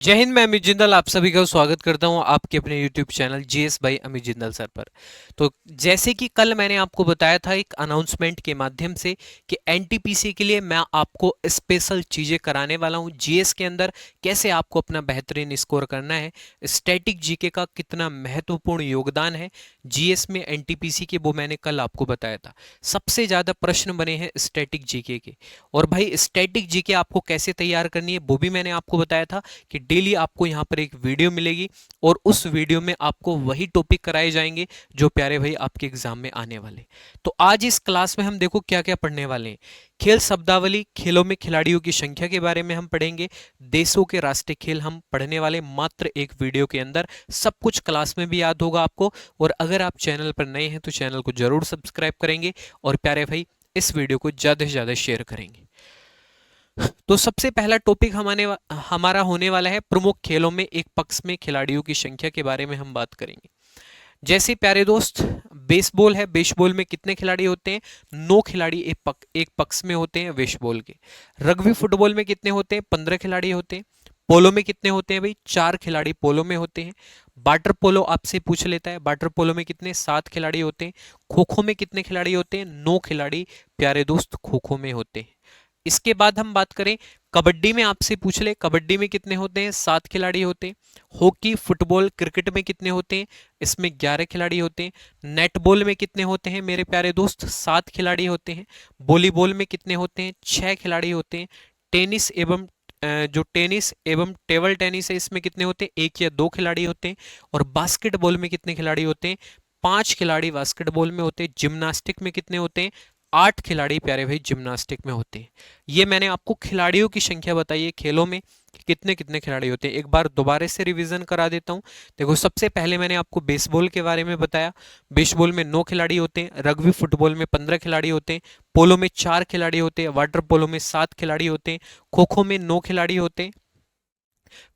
जय हिंद। मैं अमित जिंदल आप सभी का स्वागत करता हूं आपके अपने YouTube channel GS by Amit Jindal sir पर। तो जैसे कि कल मैंने आपको बताया था एक अनाउंसमेंट के माध्यम से कि एनटीपीसी के लिए मैं आपको स्पेशल चीजें कराने वाला हूं। जीएस के अंदर कैसे आपको अपना बेहतरीन स्कोर करना है, स्टैटिक जीके का कितना महत्वपूर्ण योगदान है जीएस में एनटीपीसी के, वो मैंने कल आपको बताया था। सबसे ज्यादा प्रश्न बने हैं स्टैटिक जीके के, और भाई स्टैटिक जीके आपको कैसे तैयार करनी है वो भी मैंने आपको बताया था कि डेली आपको यहाँ पर एक वीडियो मिलेगी और उस वीडियो में आपको वही टॉपिक कराए जाएंगे जो प्यारे भाई आपके एग्जाम में आने वाले। तो आज इस क्लास में हम देखो क्या क्या पढ़ने वाले हैं। खेल शब्दावली, खेलों में खिलाड़ियों की संख्या के बारे में हम पढ़ेंगे। देशों के राष्ट्रीय खेल हम पढ़ने वाले मात्र एक वीडियो के अंदर। सब कुछ क्लास में भी याद होगा आपको। और अगर आप चैनल पर नए हैं तो चैनल को जरूर सब्सक्राइब करेंगे और प्यारे भाई इस वीडियो को ज्यादा से ज्यादा शेयर करेंगे। तो सबसे पहला टॉपिक हमारा होने वाला है प्रमुख खेलों में एक पक्ष में खिलाड़ियों की संख्या के बारे में हम बात करेंगे। जैसे प्यारे दोस्त, बेसबॉल है, बेसबॉल में कितने खिलाड़ी होते हैं? 9 खिलाड़ी एक पक्ष में होते हैं बेसबॉल के। रग्बी फुटबॉल में कितने होते हैं? 15 खिलाड़ी होते हैं। पोलो में कितने होते हैं भाई? 4 खिलाड़ी पोलो में होते हैं। वाटर पोलो आपसे पूछ लेता है, वाटर पोलो में कितने? 7 खिलाड़ी होते हैं। खो खो में कितने खिलाड़ी होते हैं? 9 खिलाड़ी प्यारे दोस्त खो खो में होते हैं। इसके बाद हम बात करें कबड्डी में, आपसे पूछ ले कबड्डी में कितने होते हैं? 7 खिलाड़ी होते हैं। हॉकी, फुटबॉल, क्रिकेट में कितने होते हैं? इसमें 11 खिलाड़ी होते हैं। नेटबॉल में कितने होते हैं मेरे प्यारे दोस्त? 7 खिलाड़ी होते हैं। वॉलीबॉल में कितने होते हैं? 6 खिलाड़ी होते हैं। टेनिस एवं जो टेनिस एवं टेबल टेनिस है इसमें कितने होते हैं? 1 या 2 खिलाड़ी होते हैं। और बास्केटबॉल में कितने खिलाड़ी होते हैं? 5 खिलाड़ी बास्केटबॉल में होते हैं। जिम्नास्टिक में कितने होते हैं? 8 खिलाड़ी प्यारे भाई जिम्नास्टिक में होते हैं। ये मैंने आपको खिलाड़ियों की संख्या बताई है खेलों में कि कितने कितने खिलाड़ी होते हैं। एक बार दोबारा से रिवीजन करा देता हूं। देखो, सबसे पहले मैंने आपको बेसबॉल के बारे में बताया। बेसबॉल में 9 खिलाड़ी होते हैं। रग्बी फुटबॉल में 15 खिलाड़ी होते हैं। पोलो में 4 खिलाड़ी होते हैं। वाटर पोलो में 7 खिलाड़ी होते हैं। खो खो में 9 खिलाड़ी होते हैं।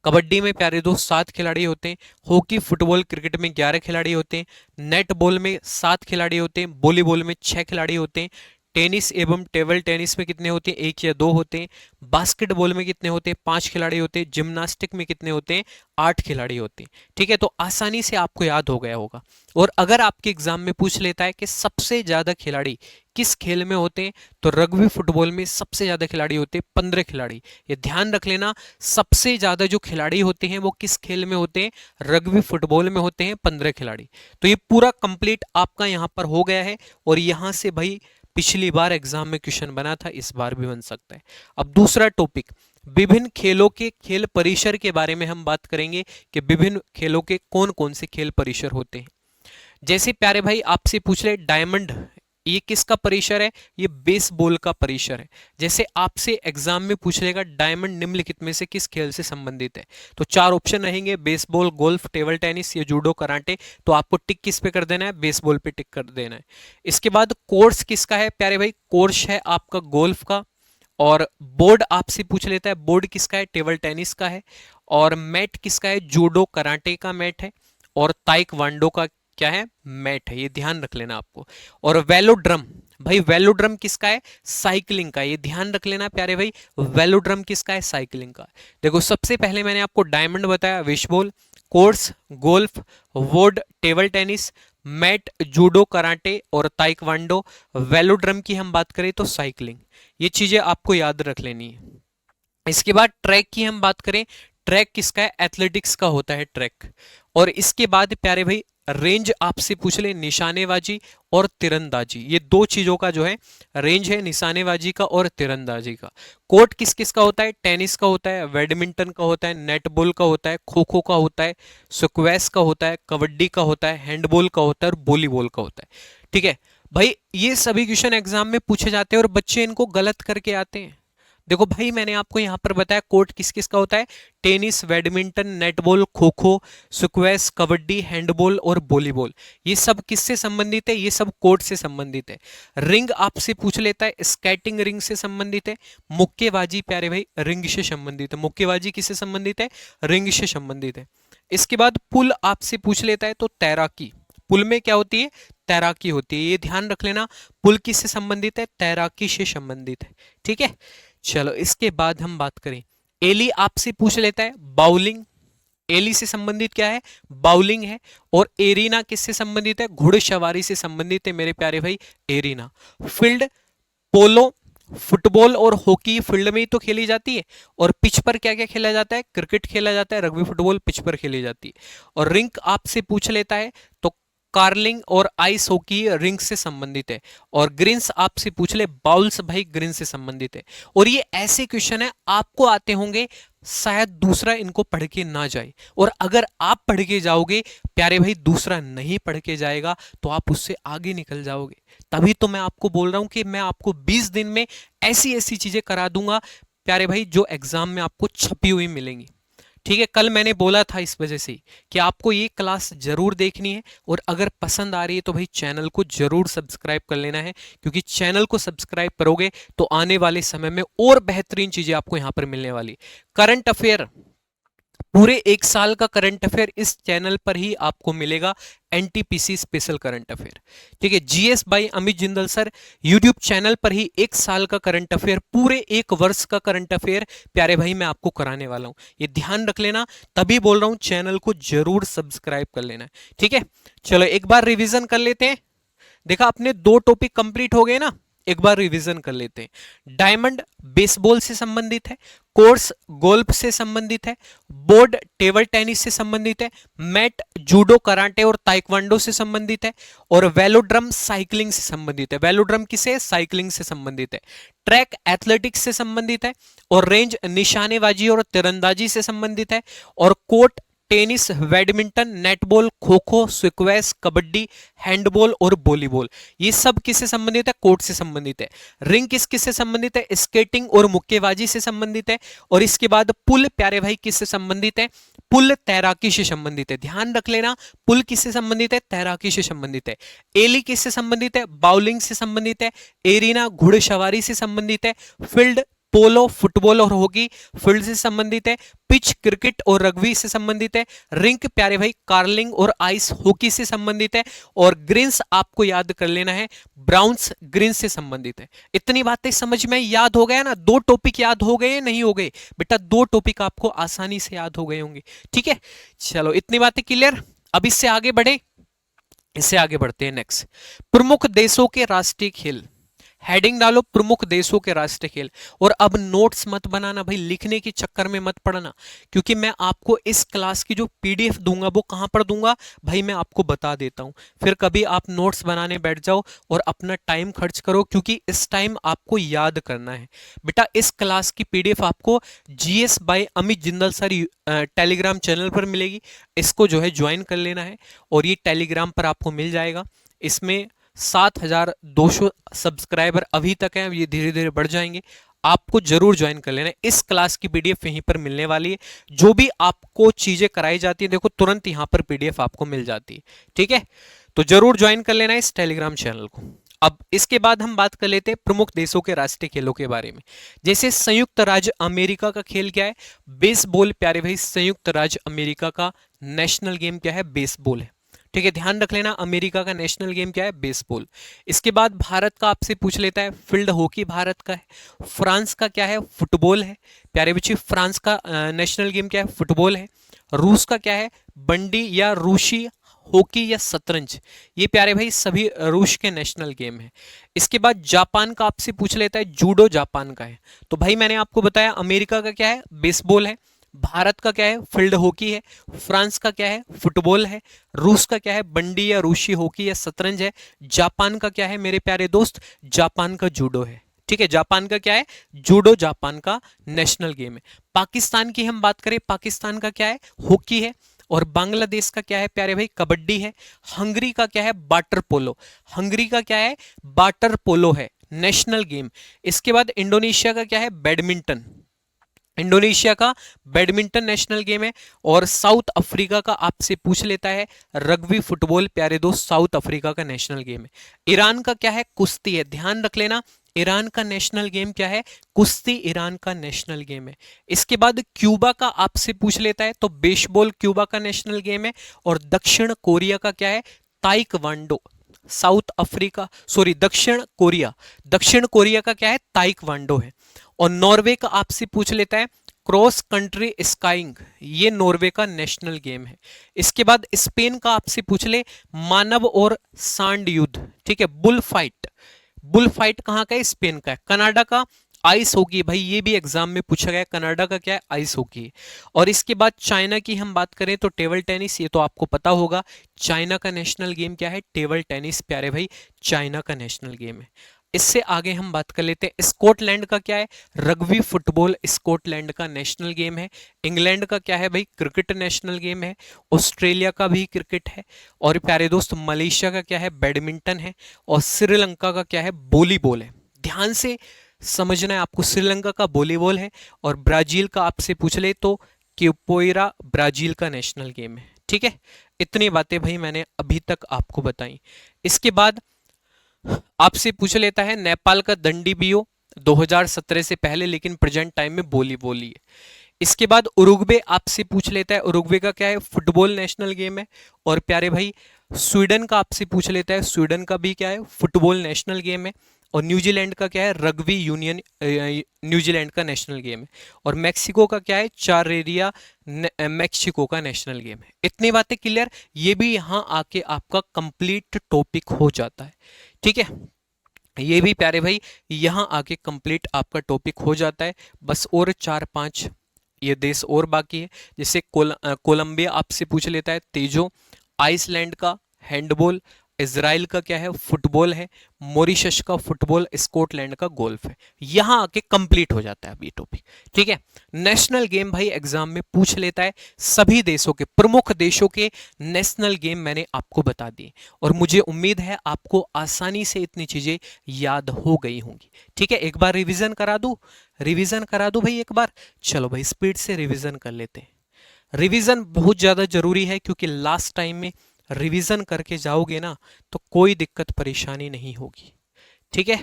कबड्डी में प्यारे दोस्त 7 खिलाड़ी होते हैं। हॉकी, फुटबॉल, क्रिकेट में 11 खिलाड़ी होते हैं। नेट बॉल में 7 खिलाड़ी होते हैं। वॉलीबॉल में 6 खिलाड़ी होते हैं। टेनिस एवं टेबल टेनिस में कितने होते हैं? 1 या 2 होते हैं। बास्केटबॉल में कितने होते हैं? 5 खिलाड़ी होते हैं। जिम्नास्टिक में कितने होते हैं? 8 खिलाड़ी होते हैं। ठीक है, तो आसानी से आपको याद हो गया होगा। और अगर आपके एग्जाम में पूछ लेता है कि सबसे ज्यादा खिलाड़ी किस खेल में होते हैं, तो रग्बी फुटबॉल में सबसे ज्यादा खिलाड़ी होते हैं 15 खिलाड़ी। ये ध्यान रख लेना, सबसे ज्यादा जो खिलाड़ी होते हैं वो किस खेल में होते हैं? रग्बी फुटबॉल में होते हैं 15 खिलाड़ी। तो ये पूरा कंप्लीट आपका यहां पर हो गया है। और यहां से भाई पिछली बार एग्जाम में क्वेश्चन बना था, इस बार भी बन सकता है। अब दूसरा टॉपिक, विभिन्न खेलों के खेल परिसर के बारे में हम बात करेंगे कि विभिन्न खेलों के कौन कौन से खेल परिसर होते हैं। जैसे प्यारे भाई आपसे पूछ ले डायमंड, ये किसका परिसर है? ये बेसबॉल का परिसर है। जैसे आपसे एग्जाम में पूछ लेगा डायमंड निम्नलिखित में से किस खेल से संबंधित है, तो 4 ऑप्शन रहेंगे, बेसबॉल, गोल्फ, टेबल टेनिस या जूडो, कराटे। तो आपको टिक किस पे कर देना है? बेसबॉल पे टिक कर देना है। इसके बाद कोर्स किसका है प्यारे भाई? कोर्स है आपका गोल्फ का। और बोर्ड आपसे पूछ लेता है, बोर्ड किसका है? टेबल टेनिस का है। और मैट किसका है? जूडो कराटे का मैट है। और ताइक्वांडो का क्या है? मैट है। ये ध्यान रख लेना आपको। और वेलोड्रम, भाई वेलोड्रम किसका है? साइकिलिंग का। ये ध्यान रख लेना प्यारे भाई, वेलोड्रम किसका है? साइकिलिंग का। देखो, सबसे पहले मैंने आपको डायमंड बताया, बेसबॉल, कोर्स गोल्फ, वोड table tennis, mat judo karate और ताइक्वांडो। वेलोड्रम की हम बात करें तो साइकिलिंग। ये चीजें आपको याद रख लेनी है। इसके बाद ट्रैक की हम बात करें, ट्रैक किसका है? एथलेटिक्स का होता है ट्रैक। और इसके बाद प्यारे भाई रेंज आपसे पूछ ले, निशानेबाजी और तीरंदाजी, ये 2 चीजों का जो है रेंज है, निशानेबाजी का और तीरंदाजी का। कोर्ट किस किस का होता है? टेनिस का होता है, बैडमिंटन का होता है, नेटबॉल का होता है, खो खो का होता है, स्क्वैश का होता है, कबड्डी का होता है, हैंडबॉल का होता है और वॉलीबॉल का होता है। ठीक है भाई, ये सभी क्वेश्चन एग्जाम में पूछे जाते हैं और बच्चे इनको गलत करके आते हैं। देखो भाई, मैंने आपको यहां पर बताया कोर्ट किस किस का होता है, tennis, badminton, netball, kho kho, squash, kabaddi, handball और वॉलीबॉल। ये सब किससे संबंधित है? ये सब कोर्ट से संबंधित है। रिंग आपसे पूछ लेता है, स्केटिंग रिंग से संबंधित है। मुक्केबाजी प्यारे भाई रिंग से संबंधित है। मुक्केबाजी किससे संबंधित है? रिंग से संबंधित है। इसके बाद पुल आपसे पूछ लेता है तो तैराकी, पुल में क्या होती है? तैराकी होती है। ये ध्यान रख लेना, पुल किससे संबंधित है? तैराकी से संबंधित है। ठीक है, चलो इसके बाद हम बात करें एली आपसे पूछ लेता है बाउलिंग, एली से संबंधित क्या है, बाउलिंग है। और एरीना किससे संबंधित है, घुड़सवारी से संबंधित है मेरे प्यारे भाई, एरीना। फील्ड, पोलो, फुटबॉल और हॉकी फील्ड में ही तो खेली जाती है। और पिच पर क्या क्या खेला जाता है, क्रिकेट खेला जाता है, रग्बी फुटबॉल पिच पर खेली जाती है। और रिंक आपसे पूछ लेता है तो कार्लिंग और आइस हॉकी रिंग से संबंधित है। और ग्रीन्स आपसे पूछ ले, बाउल्स भाई ग्रीन से संबंधित है। और ये ऐसे क्वेश्चन है आपको आते होंगे, शायद दूसरा इनको पढ़ के ना जाए। और अगर आप पढ़ के जाओगे प्यारे भाई, दूसरा नहीं पढ़ के जाएगा तो आप उससे आगे निकल जाओगे। तभी तो मैं आपको बोल रहा हूं कि मैं आपको 20 दिन में ऐसी ऐसी चीजें करा दूंगा प्यारे भाई, जो एग्जाम में आपको छपी हुई मिलेंगी। ठीक है, कल मैंने बोला था इस वजह से कि आपको ये क्लास जरूर देखनी है। और अगर पसंद आ रही है तो भाई चैनल को जरूर सब्सक्राइब कर लेना है, क्योंकि चैनल को सब्सक्राइब करोगे तो आने वाले समय में और बेहतरीन चीजें आपको यहां पर मिलने वाली। करंट अफेयर, पूरे एक साल का करंट अफेयर इस चैनल पर ही आपको मिलेगा, एनटीपीसी स्पेशल करंट अफेयर। ठीक है, GS bye Amit Jindal sir YouTube channel पर ही एक साल का करंट अफेयर, पूरे एक वर्ष का करंट अफेयर प्यारे भाई मैं आपको कराने वाला हूं, ये ध्यान रख लेना। तभी बोल रहा हूं चैनल को जरूर सब्सक्राइब कर लेना। ठीक है, चलो एक बार रिवीजन कर लेते हैं। देखा, अपने 2 टॉपिक कंप्लीट हो गए ना, एक बार रिवीजन कर लेते हैं। डायमंड बेसबॉल से संबंधित है, कोर्स गोल्फ से संबंधित है, बोर्ड टेबल टेनिस से संबंधित है, मैट जूडो कराटे और ताइक्वांडो से संबंधित है, और वेलोड्रम साइकिलिंग से संबंधित है। वेलोड्रम किसे, साइकिलिंग से संबंधित है। ट्रैक एथलेटिक्स से संबंधित है, और रेंज निशानेबाजी और तीरंदाजी से संबंधित है। और court tennis, badminton, netball, kho kho, squash, kabaddi, handball और वॉलीबॉल, ये सब किससे संबंधित है, कोर्ट से संबंधित है। रिंग किससे संबंधित है, स्केटिंग और मुक्केबाजी से संबंधित है। और इसके बाद पुल प्यारे भाई किससे संबंधित है, पुल तैराकी से संबंधित है। ध्यान रख लेना, पुल किससे संबंधित है, तैराकी से संबंधित है। एली किससे संबंधित है, बाउलिंग से संबंधित है। एरीना घुड़सवारी से संबंधित है। फील्ड पोलो, फुटबॉल और हॉकी फील्ड से संबंधित है। पिच क्रिकेट और रग्बी से संबंधित है। रिंक प्यारे भाई कार्लिंग और आइस हॉकी से संबंधित है। और ग्रीन्स आपको याद कर लेना है, ब्राउन्स ग्रीन से संबंधित है। इतनी बातें समझ में याद हो गया ना, 2 टॉपिक याद हो गए नहीं हो गए बेटा, 2 टॉपिक आपको आसानी से याद हो गए होंगे। ठीक है, चलो इतनी बातें क्लियर। अब इससे आगे बढ़े, इससे आगे बढ़ते हैं नेक्स्ट। प्रमुख देशों के राष्ट्रीय खेल, हेडिंग डालो प्रमुख देशों के राष्ट्रीय खेल। और अब नोट्स मत बनाना भाई, लिखने के चक्कर में मत पड़ना, क्योंकि मैं आपको इस क्लास की जो पीडीएफ दूंगा वो कहां पर दूंगा भाई, मैं आपको बता देता हूं। फिर कभी आप नोट्स बनाने बैठ जाओ और अपना टाइम खर्च करो, क्योंकि इस टाइम आपको याद करना है बेटा। इस क्लास की पीडीएफ आपको GS bye Amit Jindal sir Telegram channel पर मिलेगी। इसको जो है ज्वाइन कर लेना है, और ये टेलीग्राम पर आपको मिल जाएगा। इसमें 7200 सब्सक्राइबर अभी तक हैं, ये धीरे धीरे बढ़ जाएंगे। आपको जरूर ज्वाइन कर लेना है। इस क्लास की पीडीएफ यहीं पर मिलने वाली है। जो भी आपको चीजें कराई जाती है देखो, तुरंत यहां पर पीडीएफ आपको मिल जाती है। ठीक है, तो जरूर ज्वाइन कर लेना है इस टेलीग्राम चैनल को। अब इसके बाद हम बात कर लेते हैं प्रमुख देशों के राष्ट्रीय खेलों के बारे में। जैसे संयुक्त राज्य अमेरिका का खेल क्या है, बेसबॉल प्यारे भाई। संयुक्त राज्य अमेरिका का नेशनल गेम क्या है, बेसबॉल है। ठीक है, ध्यान रख लेना, अमेरिका का नेशनल गेम क्या है, बेसबॉल। इसके बाद भारत का आपसे पूछ लेता है, फील्ड हॉकी भारत का है। फ्रांस का क्या है, फुटबॉल है प्यारे बच्चे। फ्रांस का नेशनल गेम क्या है, फुटबॉल है। रूस का क्या है, बंडी या रूसी हॉकी या शतरंज, ये प्यारे भाई सभी रूस के नेशनल गेम है। इसके बाद जापान का आपसे पूछ लेता है, जूडो जापान का है। तो भाई मैंने आपको बताया, अमेरिका का क्या है, बेसबॉल है। भारत का क्या है, फील्ड हॉकी है। फ्रांस का क्या है, फुटबॉल है। रूस का क्या है, बंडी या रूसी हॉकी या शतरंज है। जापान का क्या है मेरे प्यारे दोस्त, जापान का जूडो है। ठीक है, जापान का क्या है, जूडो जापान का नेशनल गेम है। पाकिस्तान की हम बात करें, पाकिस्तान का क्या है, हॉकी है। और बांग्लादेश का क्या है प्यारे भाई, कबड्डी है। हंगरी का क्या है, वाटर पोलो। हंगरी का क्या है, वाटर पोलो है नेशनल गेम। इसके बाद इंडोनेशिया का क्या है, बैडमिंटन। इंडोनेशिया का बैडमिंटन नेशनल गेम है। और साउथ अफ्रीका का आपसे पूछ लेता है, रग्बी फुटबॉल प्यारे दोस्त, साउथ अफ्रीका का नेशनल गेम है। ईरान का क्या है, कुश्ती है। ध्यान रख लेना, ईरान का नेशनल गेम क्या है, कुश्ती ईरान का नेशनल गेम है। इसके बाद क्यूबा का आपसे पूछ लेता है, तो बेसबॉल क्यूबा का नेशनल गेम है। और दक्षिण कोरिया का क्या है, ताइक्वांडो। साउथ अफ्रीका सॉरी दक्षिण कोरिया, दक्षिण कोरिया का क्या है, ताइक्वांडो है। और नॉर्वे का आपसे पूछ लेता है, क्रॉस कंट्री स्काइंग, ये नॉर्वे का नेशनल गेम है। इसके बाद स्पेन का आपसे पूछ ले, मानव और सांड युद्ध, ठीक है, बुल फाइट, बुल फाइट कहाँ का है? स्पेन का है। कनाडा का आइस हॉकी, भाई ये भी एग्जाम में पूछा गया, कनाडा का क्या है? आइस हॉकी है। और इसके बाद चाइना की हम बात करें तो टेबल टेनिस, ये तो आपको पता होगा, चाइना का नेशनल गेम क्या है? टेबल टेनिस, प्यारे भाई, चाइना का नेशनल गेम है। इससे आगे हम बात कर लेते हैं, स्कॉटलैंड का क्या है? रग्बी फुटबॉल, स्कॉटलैंड का नेशनल गेम है। इंग्लैंड का क्या है भाई? क्रिकेट नेशनल गेम है। ऑस्ट्रेलिया का भी क्रिकेट है। और प्यारे दोस्त मलेशिया का क्या है? बैडमिंटन है। और श्रीलंका का क्या है? वॉलीबॉल है। ध्यान से समझना है आपको, श्रीलंका का वॉलीबॉल है। और ब्राजील का आपसे पूछ ले तो कैपोएरा ब्राजील का नेशनल गेम है। ठीक है, इतनी बातें भाई मैंने अभी तक आपको बताई। इसके बाद आपसे पूछ लेता है, नेपाल का दंडी बियो 2017 से पहले, लेकिन प्रेजेंट टाइम में वॉलीबॉल ही है। इसके बाद उरुग्वे आपसे पूछ लेता है, उरुग्वे का क्या है? फुटबॉल नेशनल गेम है। और प्यारे भाई स्वीडन का आपसे पूछ लेता है, स्वीडन का भी क्या है? फुटबॉल नेशनल गेम है। और न्यूजीलैंड का क्या है? रग्बी यूनियन, न्यूजीलैंड का नेशनल गेम है। और मैक्सिको का क्या है? चारेरिया, मैक्सिको का नेशनल गेम है। इतनी बातें क्लियर, ये भी यहाँ आके आपका कंप्लीट टॉपिक हो जाता है। ठीक है, ये भी प्यारे भाई यहाँ आके कंप्लीट आपका टॉपिक हो जाता है। बस और 4-5 ये देश और बाकी है, जैसे कोलंबिया आपसे पूछ लेता है तेजो, आइसलैंड का हैंडबॉल, इजराइल का क्या है? फुटबॉल है। मॉरिशस का फुटबॉल, स्कॉटलैंड का गोल्फ है। यहां आके कंप्लीट हो जाता है अभी टॉपिक। ठीक है, नेशनल गेम भाई एग्जाम में पूछ लेता है, सभी देशों के, प्रमुख देशों के नेशनल गेम मैंने आपको बता दिए। और मुझे उम्मीद है आपको आसानी से इतनी चीजें याद हो गई होंगी। ठीक है, एक बार रिवीजन करा दूं, रिवीजन करा दूं भाई एक बार। चलो भाई स्पीड से रिवीजन कर लेते हैं। रिवीजन बहुत ज़्यादा जरूरी है, क्योंकि लास्ट टाइम में रिवीजन करके जाओगे ना तो कोई दिक्कत परेशानी नहीं होगी। ठीक है,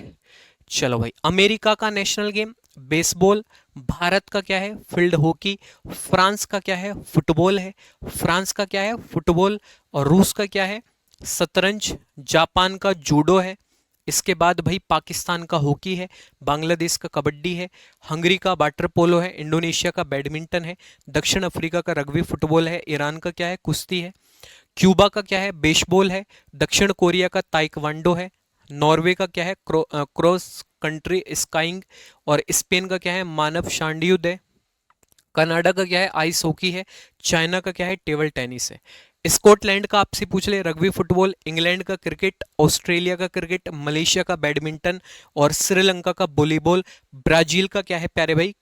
चलो भाई, अमेरिका का नेशनल गेम बेसबॉल, भारत का क्या है? फील्ड हॉकी, फ्रांस का क्या है? फुटबॉल है, फ्रांस का क्या है? फुटबॉल। और रूस का क्या है? शतरंज, जापान का जूडो है। इसके बाद भाई पाकिस्तान का हॉकी है, बांग्लादेश का कबड्डी है, हंगरी का वाटर पोलो है, इंडोनेशिया का बैडमिंटन है, दक्षिण अफ्रीका का रग्बी फुटबॉल है, ईरान का क्या है? कुश्ती है, क्यूबा का क्या है? बेसबॉल है, दक्षिण कोरिया का ताइक्वांडो है, नॉर्वे का क्या है? Cross country skiing. और स्पेन का क्या है? मानव शांडियुद्ध है। कनाडा का क्या है? आइस हॉकी है। चाइना का क्या है? टेबल टेनिस है। स्कॉटलैंड का आपसे पूछ ले, रग्बी फुटबॉल। इंग्लैंड का क्रिकेट, ऑस्ट्रेलिया का क्रिकेट, मलेशिया का बैडमिंटन। और श्रीलंका का वॉलीबॉल। ब्राजील का क्या है प्यारे भाई?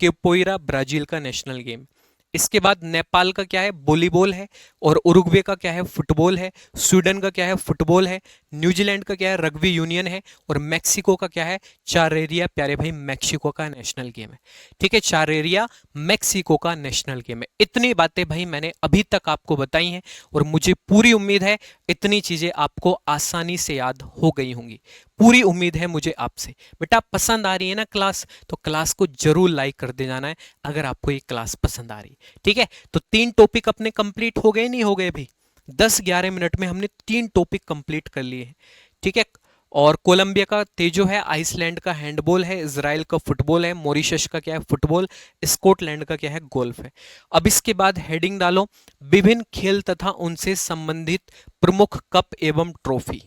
कैपोएरा ब्राजील का नेशनल गेम। इसके बाद नेपाल का क्या है? वॉलीबॉल है। और उरुग्वे का क्या है? फुटबॉल है। स्वीडन का क्या है? फुटबॉल है। न्यूजीलैंड का क्या है? रग्बी यूनियन है। और मैक्सिको का क्या है? चारेरिया, प्यारे भाई मैक्सिको का नेशनल गेम है। ठीक है, चारेरिया मैक्सिको का नेशनल गेम है। इतनी बातें भाई मैंने अभी तक आपको बताई हैं, और मुझे पूरी उम्मीद है इतनी चीजें आपको आसानी से याद हो गई होंगी। पूरी उम्मीद है मुझे आपसे। बेटा पसंद आ रही है ना क्लास, तो क्लास को जरूर लाइक कर दे जाना है अगर आपको ये क्लास पसंद आ रही है। ठीक है, तो 3 टॉपिक अपने कंप्लीट हो गए, नहीं हो गए अभी? 10-11 मिनट में हमने 3 टॉपिक कंप्लीट कर लिए हैं। ठीक है, और कोलंबिया का तेजो है, आइसलैंड का हैंडबॉल है, इजराइल का फुटबॉल है, मॉरिशस का क्या है? फुटबॉल, स्कॉटलैंड का क्या है? गोल्फ है। अब इसके बाद हेडिंग डालो, विभिन्न खेल तथा उनसे संबंधित प्रमुख कप एवं ट्रॉफी।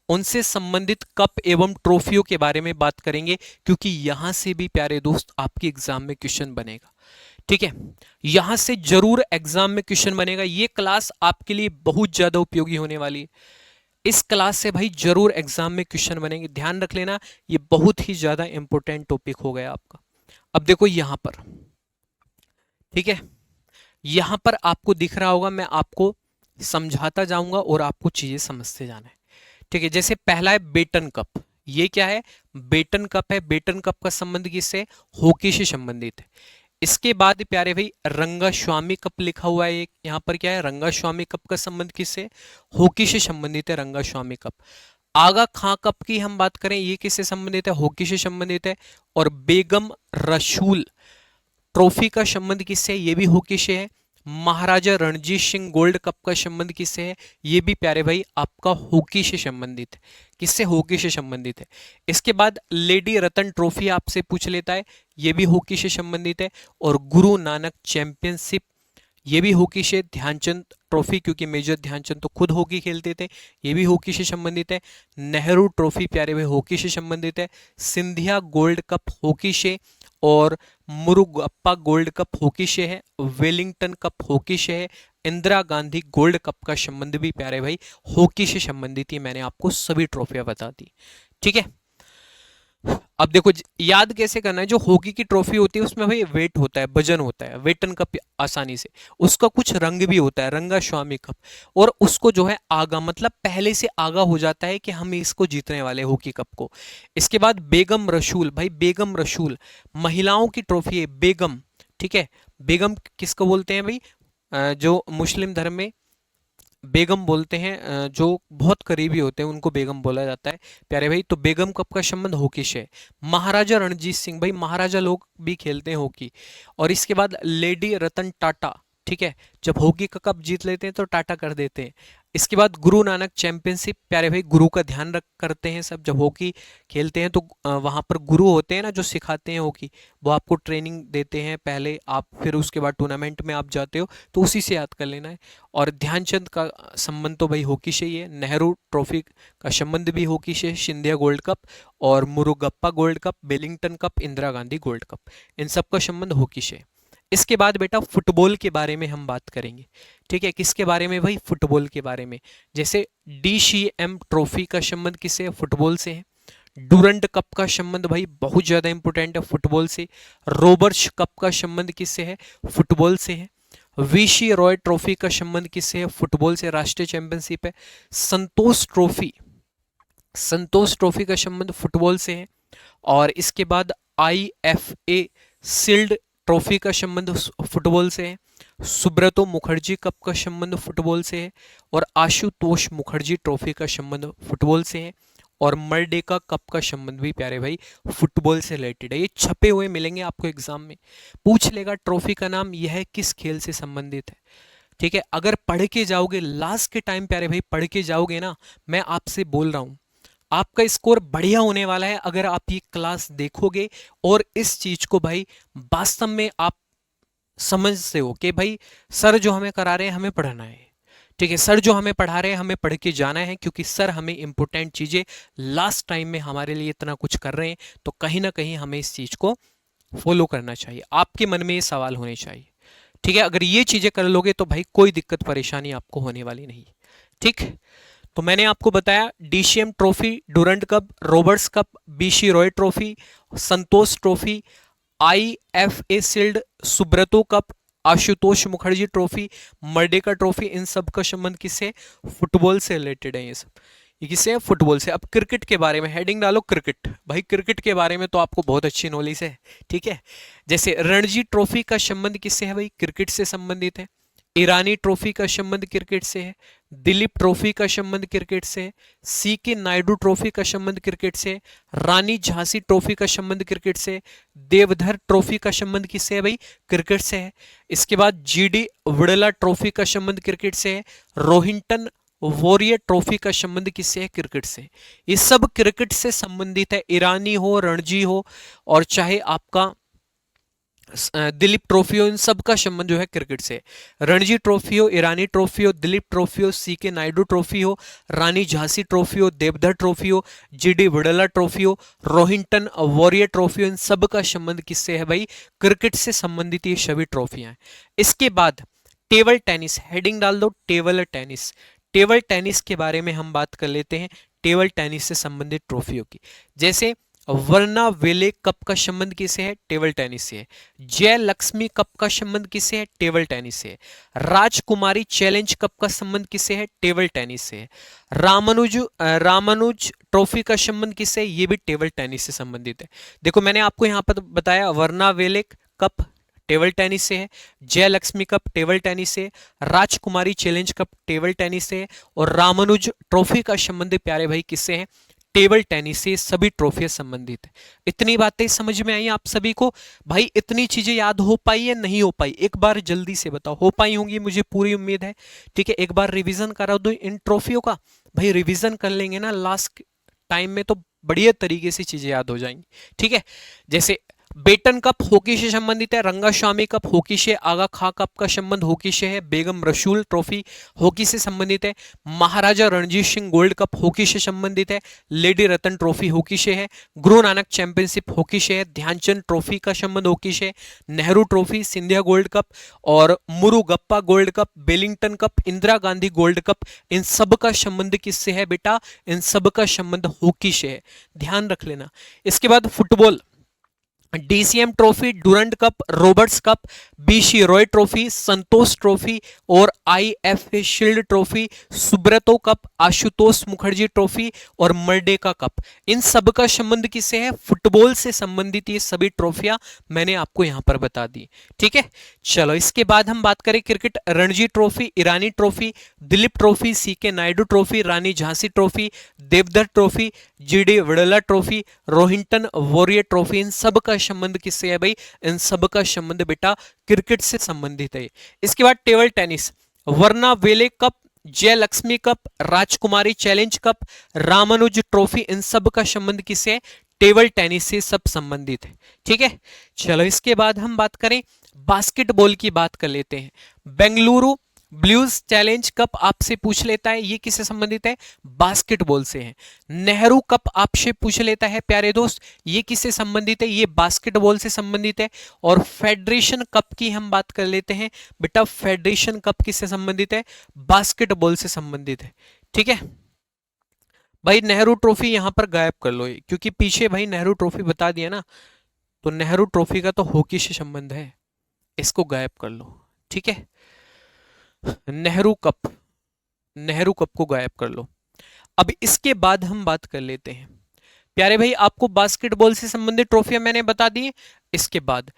उनसे संबंधित कप एवं ट्रॉफियों के बारे में बात करेंगे, क्योंकि यहां से भी प्यारे दोस्त आपके एग्जाम में क्वेश्चन बनेगा। ठीक है, यहां से जरूर एग्जाम में क्वेश्चन बनेगा। ये क्लास आपके लिए बहुत ज्यादा उपयोगी होने वाली है। इस क्लास से भाई जरूर एग्जाम में क्वेश्चन बनेंगे, ध्यान रख लेना। ये बहुत ही ज्यादा इंपॉर्टेंट टॉपिक हो गया आपका। अब देखो यहां पर, ठीक है, यहां पर आपको दिख रहा होगा, मैं आपको समझाता जाऊंगा और आपको चीजें समझते जाना है। ठीक है, जैसे पहला है बेटन कप। ये क्या है? बेटन कप है। बेटन कप का संबंध किससे? हॉकी से संबंधित है। इसके बाद प्यारे भाई रंगास्वामी कप लिखा हुआ है, यहाँ पर क्या है? रंगास्वामी कप का संबंध किससे? हॉकी से संबंधित है, रंगास्वामी कप। आगा खां कप की हम बात करें, ये किससे संबंधित है? हॉकी से संबंधित है। और बेगम रसूल ट्रॉफी का संबंध किससे? ये भी हॉकी से है। महाराजा रणजीत सिंह गोल्ड कप का संबंध किससे है? ये भी प्यारे भाई आपका हॉकी से संबंधित है। किससे? हॉकी से संबंधित है। इसके बाद लेडी रतन ट्रॉफी आपसे पूछ लेता है, ये भी हॉकी से संबंधित है। और गुरु नानक चैंपियनशिप, ये भी हॉकी से। ध्यानचंद ट्रॉफी, क्योंकि मेजर ध्यानचंद तो खुद हॉकी खेलते थे, ये भी हॉकी से संबंधित है। नेहरू ट्रॉफी प्यारे भाई हॉकी से संबंधित है। सिंधिया गोल्ड कप हॉकी से, और मुरुगप्पा गोल्ड कप हॉकी से है। वेलिंगटन कप हॉकी से है। इंदिरा गांधी गोल्ड कप का संबंध भी प्यारे भाई हॉकी से संबंधित ही मैंने आपको सभी ट्रॉफियां बता दी। ठीक है, अब देखो याद कैसे करना है। जो हॉकी की ट्रॉफी होती है उसमें भाई वेट होता है, वजन होता है, वेटन कप आसानी से। उसका कुछ रंग भी होता है, रंगा स्वामी कप। और उसको जो है आगा, मतलब पहले से आगा हो जाता है कि हम इसको जीतने वाले हॉकी कप को। इसके बाद बेगम रसूल, भाई बेगम रसूल महिलाओं की ट्रॉफी है, बेगम। ठीक है, बेगम किसको बोलते हैं भाई? जो मुस्लिम धर्म में बेगम बोलते हैं, जो बहुत करीबी होते हैं उनको बेगम बोला जाता है प्यारे भाई। तो बेगम कप का संबंध हॉकी से है। महाराजा रणजीत सिंह, भाई महाराजा लोग भी खेलते हैं हॉकी। और इसके बाद लेडी रतन टाटा, ठीक है, जब हॉकी का कप जीत लेते हैं तो टाटा कर देते हैं। इसके बाद गुरु नानक चैंपियनशिप, प्यारे भाई गुरु का ध्यान रख करते हैं सब। जब हॉकी खेलते हैं तो वहाँ पर गुरु होते हैं ना जो सिखाते हैं हॉकी, वो आपको ट्रेनिंग देते हैं पहले, आप फिर उसके बाद टूर्नामेंट में आप जाते हो, तो उसी से याद कर लेना है। और ध्यानचंद का संबंध तो भाई हॉकी से ही है। नेहरू ट्रॉफी का संबंध भी हॉकी से, सिंधिया गोल्ड कप और Murugappa gold cup, Wellington cup, Indira Gandhi gold cup, इन सब का संबंध हॉकी से। इसके बाद बेटा फुटबॉल के बारे में हम बात करेंगे। ठीक है, किसके बारे में भाई? फुटबॉल के बारे में। जैसे DCM ट्रॉफी का संबंध किससे है? फुटबॉल से है। डूरंड कप का संबंध भाई बहुत ज्यादा इंपॉर्टेंट है, फुटबॉल से। रोबर्ट्स कप का संबंध किससे है? फुटबॉल से है। वीसी रॉय ट्रॉफी का संबंध किससे है? फुटबॉल से, राष्ट्रीय चैंपियनशिप है। संतोष ट्रॉफी, संतोष ट्रॉफी का संबंध फुटबॉल से है। और इसके बाद IFA शील्ड ट्रॉफी का संबंध फुटबॉल से है। सुब्रतो मुखर्जी कप का संबंध फुटबॉल से है। और आशुतोष मुखर्जी ट्रॉफी का संबंध फुटबॉल से है। और मर्डेका कप का संबंध भी प्यारे भाई फुटबॉल से रिलेटेड है। ये छपे हुए मिलेंगे आपको एग्जाम में, पूछ लेगा ट्रॉफी का नाम यह किस खेल से संबंधित है। ठीक है, अगर पढ़ के जाओगे लास्ट के टाइम प्यारे भाई, पढ़ के जाओगे ना, मैं आपसे बोल रहा हूं आपका स्कोर बढ़िया होने वाला है अगर आप ये क्लास देखोगे और इस चीज को भाई वास्तव में आप समझते हो कि भाई सर जो हमें करा रहे हैं हमें पढ़ना है। ठीक है, सर जो हमें पढ़ा रहे हैं हमें पढ़ के जाना है, क्योंकि सर हमें इंपॉर्टेंट चीजें लास्ट टाइम में हमारे लिए इतना कुछ कर रहे हैं, तो कहीं ना कहीं हमें इस चीज को फॉलो करना चाहिए। आपके मन में ये सवाल होने चाहिए। ठीक है, अगर ये चीजें कर लोगे तो भाई कोई दिक्कत परेशानी आपको होने वाली नहीं। ठीक, तो मैंने आपको बताया DCM trophy, Durand cup, Roberts cup, BC Roy trophy, Santosh trophy, IFA shield, Subroto cup, Ashutosh Mukherjee trophy, Merdeka trophy, इन सब का संबंध किससे? फुटबॉल से रिलेटेड है ये सब। ये किससे है? फुटबॉल से। अब क्रिकेट के बारे में हेडिंग डालो क्रिकेट। भाई क्रिकेट के बारे में तो आपको बहुत अच्छी नॉलेज है। ठीक है, जैसे रणजी ट्रॉफी का संबंध किससे है? भाई क्रिकेट से संबंधित है। ईरानी ट्रॉफी का संबंध क्रिकेट से है। दिलीप ट्रॉफी का संबंध क्रिकेट से है। CK नायडू ट्रॉफी का संबंध क्रिकेट से है। रानी झांसी ट्रॉफी का संबंध क्रिकेट से है। देवधर ट्रॉफी का संबंध किससे है? भाई क्रिकेट से है। इसके बाद GD वड़ला ट्रॉफी का संबंध क्रिकेट से है। रोहिंटन वॉरियर ट्रॉफी का संबंध किससे है? क्रिकेट से। ये सब क्रिकेट से संबंधित है, ईरानी हो, रणजी हो, और चाहे आपका दिलीप ट्रॉफी हो, इन सब का संबंध जो है क्रिकेट से। रणजी ट्रॉफी हो, ईरानी ट्रॉफी हो, दिलीप ट्रॉफी हो, CK नायडू ट्रॉफी हो, रानी झांसी ट्रॉफी हो, देवधर ट्रॉफी हो, GD वड़ला ट्रॉफी हो, रोहिंटन वॉरियर ट्रॉफी हो, इन सब का संबंध किससे है? भाई क्रिकेट से संबंधित ये सभी ट्रॉफियां हैं। इसके बाद टेबल टेनिस, हेडिंग डाल दो टेबल टेनिस। टेबल टेनिस के बारे में हम बात कर लेते हैं, टेबल टेनिस से संबंधित ट्रॉफियों की। जैसे वर्ना वेले कप का संबंध किससे है? टेबल टेनिस से है। जय लक्ष्मी कप का संबंध किससे है? टेबल टेनिस से है। राजकुमारी चैलेंज कप का संबंध किससे है? टेबल टेनिस से है। रामानुज ट्रॉफी का संबंध किससे है? ये भी टेबल टेनिस से संबंधित है। देखो मैंने आपको यहाँ पर बताया वर्ना वेले कप टेबल टेनिस से है, जय लक्ष्मी कप टेबल टेनिस से, राजकुमारी चैलेंज कप टेबल टेनिस से, और रामानुज ट्रॉफी का संबंध प्यारे भाई किससे है? टेबल टेनिस से सभी ट्रॉफियां संबंधित है। इतनी बातें समझ में आई आप सभी को? भाई इतनी चीजें याद हो पाई या नहीं हो पाई, एक बार जल्दी से बताओ। हो पाई होंगी मुझे पूरी उम्मीद है। ठीक है, एक बार रिवीजन करा दो इन ट्रॉफियों का। भाई रिवीजन कर लेंगे ना लास्ट टाइम में तो बढ़िया तरीके से चीजें याद हो जाएंगी। ठीक है, जैसे बेटन कप हॉकी से संबंधित है, रंगास्वामी कप हॉकी से, आगा खां कप का संबंध हॉकी से है, बेगम रसूल ट्रॉफी हॉकी से संबंधित है, Maharaja Ranjit Singh gold cup hockey से संबंधित है, लेडी रतन ट्रॉफी हॉकी से है, गुरु नानक चैंपियनशिप हॉकी से है, ध्यानचंद ट्रॉफी का संबंध हॉकी से, Nehru trophy, Scindia gold cup और Murugappa gold cup, Wellington cup, Indira Gandhi gold cup, इन सब का संबंध किससे है बेटा? इन सब का संबंध हॉकी से है, ध्यान रख लेना। इसके बाद football, DCM trophy, Durand cup, Roberts cup, BC Roy trophy, Santosh trophy और IFA shield trophy, Subroto cup, Ashutosh Mukherjee trophy और मर्डेका कप, इन सब का संबंध किससे है? फुटबॉल से संबंधित ये सभी ट्रॉफियां मैंने आपको यहां पर बता दी। ठीक है, चलो इसके बाद हम बात करें cricket, Ranji trophy, Irani trophy, Duleep trophy, CK Naidu trophy, Rani Jhansi trophy, Deodhar trophy, GD Birla trophy, Rohinton Baria trophy, इन सब का संबंध किससे है भाई? इन सब का संबंध बेटा क्रिकेट से संबंधित है। इसके बाद टेबल टेनिस, वर्ना वेले कप, जय लक्ष्मी कप, राजकुमारी चैलेंज कप, रामानुज ट्रॉफी, इन सब का संबंध किससे है? टेबल टेनिस से सब संबंधित है। ठीक है, चलो इसके बाद हम बात करें बास्केटबॉल की, बात कर लेते हैं। बेंगलुरु ब्लूज चैलेंज कप आपसे पूछ लेता है, ये किससे संबंधित है? बास्केटबॉल से है। नेहरू कप आपसे पूछ लेता है प्यारे दोस्त, ये किससे संबंधित है? ये बास्केटबॉल से संबंधित है। और फेडरेशन कप की हम बात कर लेते हैं बेटा, फेडरेशन कप किससे संबंधित है? बास्केटबॉल से संबंधित है। ठीक है भाई, नेहरू ट्रॉफी यहां पर गायब कर लो, क्योंकि पीछे भाई नेहरू ट्रॉफी बता दिया ना, तो नेहरू ट्रॉफी का तो हॉकी से संबंध है, इसको गायब कर लो। ठीक है, नेहरू कप, नेहरू कप को गायब कर लो। अब इसके बाद हम बात कर लेते हैं प्यारे भाई, आपको बास्केटबॉल से संबंधित ट्रॉफियां मैंने बता दी। इसके बाद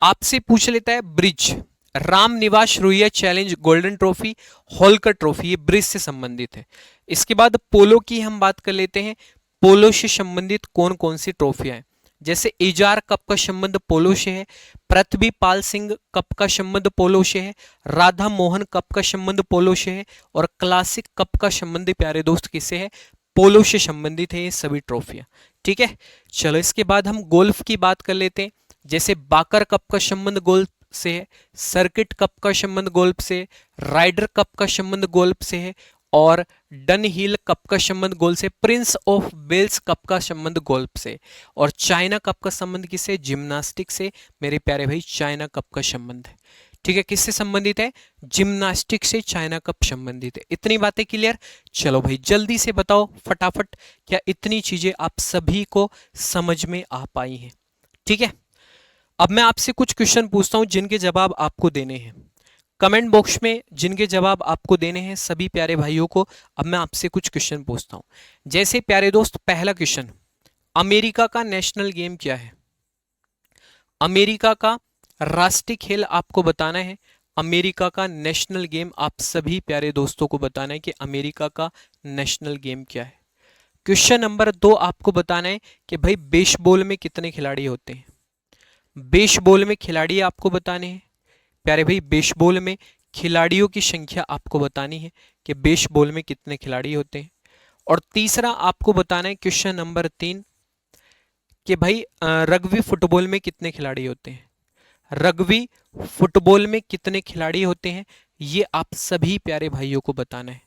आपसे पूछ लेता है bridge, Ram Niwas Ruia challenge golden trophy, Holkar trophy, ये ब्रिज से संबंधित है। इसके बाद पोलो की हम बात कर लेते हैं, पोलो से संबंधित कौन कौन सी ट्रॉफियां हैं? जैसे इजार कप का संबंध पोलो से है, पृथ्वी पाल सिंह कप का संबंध पोलो से है, राधा मोहन कप का संबंध पोलो से है और क्लासिक कप का संबंध प्यारे दोस्त किससे है? पोलो से संबंधित है ये सभी ट्रॉफियां। ठीक है, चलो इसके बाद हम गोल्फ की बात कर लेते हैं। जैसे बाकर कप का संबंध गोल्फ से है, सर्किट कप का संबंध गोल्फ से, राइडर कप का संबंध गोल्फ से है और डन हिल कप का संबंध गोल्फ से, प्रिंस ऑफ वेल्स कप का संबंध गोल्फ से और चाइना कप का संबंध किससे? जिम्नास्टिक से मेरे प्यारे भाई, चाइना कप का संबंध है। ठीक है, किससे संबंधित है? जिम्नास्टिक से चाइना कप संबंधित है। इतनी बातें क्लियर? चलो भाई जल्दी से बताओ फटाफट, क्या इतनी चीजें आप सभी को समझ में आ पाई हैं? ठीक है, अब मैं आपसे कुछ क्वेश्चन पूछता हूं जिनके जवाब आपको देने हैं कमेंट बॉक्स में, जिनके जवाब आपको देने हैं सभी प्यारे भाइयों को। अब मैं आपसे कुछ क्वेश्चन पूछता हूं। जैसे प्यारे दोस्त, पहला क्वेश्चन, अमेरिका का नेशनल गेम क्या है? अमेरिका का राष्ट्रीय खेल आपको बताना है। अमेरिका का नेशनल गेम आप सभी प्यारे दोस्तों को बताना है कि अमेरिका का नेशनल गेम क्या है। क्वेश्चन नंबर 2 आपको बताना है कि भाई बेसबॉल में कितने खिलाड़ी होते हैं? बेसबॉल में खिलाड़ी आपको बताने हैं प्यारे भाई, बेसबॉल में खिलाड़ियों की संख्या आपको बतानी है कि बेसबॉल में कितने खिलाड़ी होते हैं। और तीसरा आपको बताना है क्वेश्चन नंबर 3 कि भाई रग्बी फुटबॉल में कितने खिलाड़ी होते हैं? रग्बी फुटबॉल में कितने खिलाड़ी होते हैं, ये आप सभी प्यारे भाइयों को बताना है।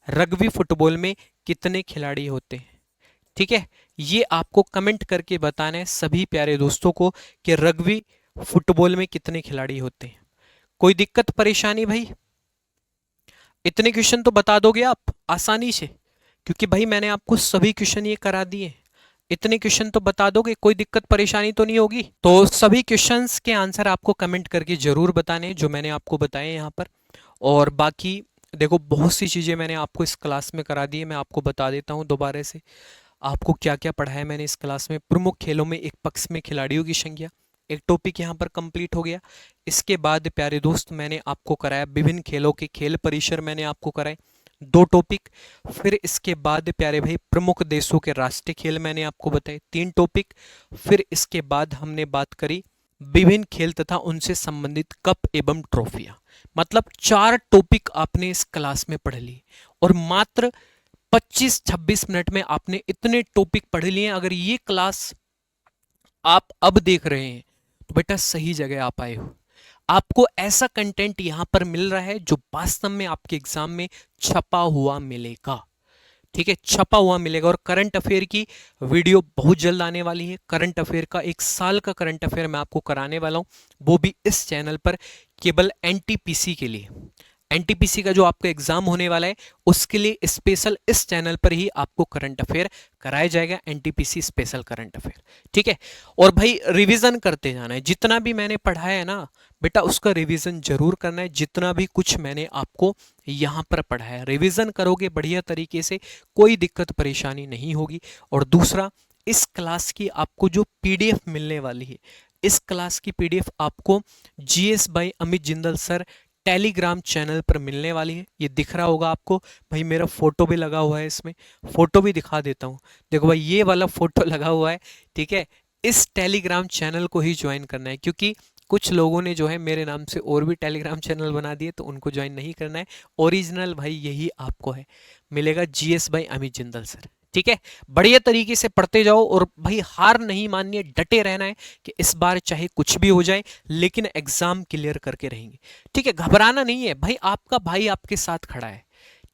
रग्बी फुटबॉल में कितने खिलाड़ी होते हैं? ठीक है, ये आपको कमेंट करके बताना है सभी प्यारे दोस्तों को कि रग्बी फुटबॉल में कितने खिलाड़ी होते हैं। कोई दिक्कत परेशानी भाई? इतने क्वेश्चन तो बता दोगे आप आसानी से, क्योंकि भाई मैंने आपको सभी क्वेश्चन ये करा दिए। इतने क्वेश्चन तो बता दोगे, कोई दिक्कत परेशानी तो नहीं होगी? तो सभी क्वेश्चंस के आंसर आपको कमेंट करके जरूर बताने जो मैंने आपको बताए यहाँ पर। और बाकी देखो, बहुत सी चीज़ें मैंने आपको इस क्लास में करा दी है, मैं आपको बता देता हूँ दोबारा से आपको क्या क्या पढ़ाया मैंने इस क्लास में। प्रमुख खेलों में एक पक्ष में खिलाड़ियों की संख्या, एक टॉपिक यहाँ पर कंप्लीट हो गया। इसके बाद प्यारे दोस्त मैंने आपको कराया विभिन्न खेलों के खेल परिसर मैंने आपको कराए, 2 टॉपिक। फिर इसके बाद प्यारे भाई प्रमुख देशों के राष्ट्रीय खेल मैंने आपको बताए 3 टॉपिक। फिर इसके बाद हमने बात करी विभिन्न खेल तथा उनसे संबंधित कप एवं ट्रॉफियां। मतलब 4 टॉपिक आपने इस क्लास में पढ़ लिए और मात्र 25-26 मिनट में आपने इतने टॉपिक पढ़ लिए। अगर ये क्लास आप अब देख रहे हैं तो बेटा सही जगह आप आए हो। आपको ऐसा कंटेंट यहां पर मिल रहा है जो वास्तव में आपके एग्जाम में छपा हुआ मिलेगा। ठीक है, छपा हुआ मिलेगा। और करंट अफेयर की वीडियो बहुत जल्द आने वाली है। करंट अफेयर का 1 साल का करंट अफेयर मैं आपको कराने वाला हूं, वो भी इस चैनल पर, केवल एनटीपीसी के लिए। एनटीपीसी का जो आपका एग्जाम होने वाला है उसके लिए स्पेशल इस चैनल पर ही आपको करंट अफेयर कराया जाएगा, एनटीपीसी स्पेशल करंट अफेयर। ठीक है, और भाई रिवीजन करते जाना है। जितना भी मैंने पढ़ाया है ना बेटा उसका रिवीजन जरूर करना है। जितना भी कुछ मैंने आपको यहां पर पढ़ाया रिवीजन करोगे बढ़िया तरीके से, कोई दिक्कत परेशानी नहीं होगी। और दूसरा, इस क्लास की आपको जो पीडीएफ मिलने वाली है, इस क्लास की पीडीएफ आपको GS bye Amit Jindal sir Telegram channel पर मिलने वाली है। ये दिख रहा होगा आपको भाई, मेरा फोटो भी लगा हुआ है इसमें, फोटो भी दिखा देता हूं। देखो भाई ये वाला फोटो लगा हुआ है। ठीक है, इस टेलीग्राम चैनल को ही ज्वाइन करना है, क्योंकि कुछ लोगों ने जो है मेरे नाम से और भी टेलीग्राम चैनल बना दिए, तो उनको ज्वाइन नहीं करना है। ओरिजिनल भाई यही आपको है, मिलेगा GS bye Amit Jindal sir. ठीक है, बढ़िया तरीके से पढ़ते जाओ और भाई हार नहीं माननी है, डटे रहना है कि इस बार चाहे कुछ भी हो जाए लेकिन एग्जाम क्लियर करके रहेंगे। ठीक है, घबराना नहीं है भाई, आपका भाई आपके साथ खड़ा है।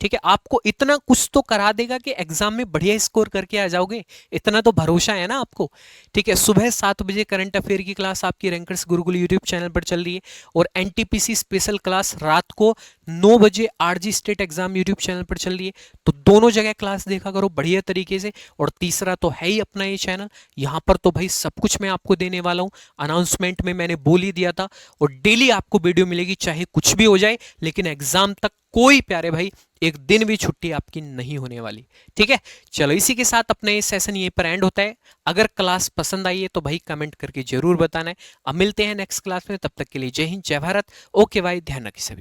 ठीक है, आपको इतना कुछ तो करा देगा कि एग्जाम में बढ़िया स्कोर करके आ जाओगे, इतना तो भरोसा है ना आपको। ठीक है, सुबह 7 बजे करंट अफेयर की क्लास आपकी रैंकर्स गुरुकुल यूट्यूब चैनल पर चल रही है, और एनटीपीसी स्पेशल क्लास रात को 9 बजे RG state exam YouTube channel पर चल रही है। तो दोनों जगह क्लास देखा करो बढ़िया तरीके से। और तीसरा तो है ही अपना ये चैनल, यहाँ पर तो भाई सब कुछ मैं आपको देने वाला हूँ। अनाउंसमेंट में मैंने बोल ही दिया था, और डेली आपको वीडियो मिलेगी चाहे कुछ भी हो जाए, लेकिन एग्जाम तक कोई प्यारे भाई एक दिन भी छुट्टी आपकी नहीं होने वाली। ठीक है, चलो इसी के साथ अपना ये सेशन यहीं पर एंड होता है। अगर क्लास पसंद आई है तो भाई कमेंट करके जरूर बताना है। अब मिलते हैं नेक्स्ट क्लास में, तब तक के लिए जय हिंद जय भारत। ओके भाई, ध्यान रखिए सभी।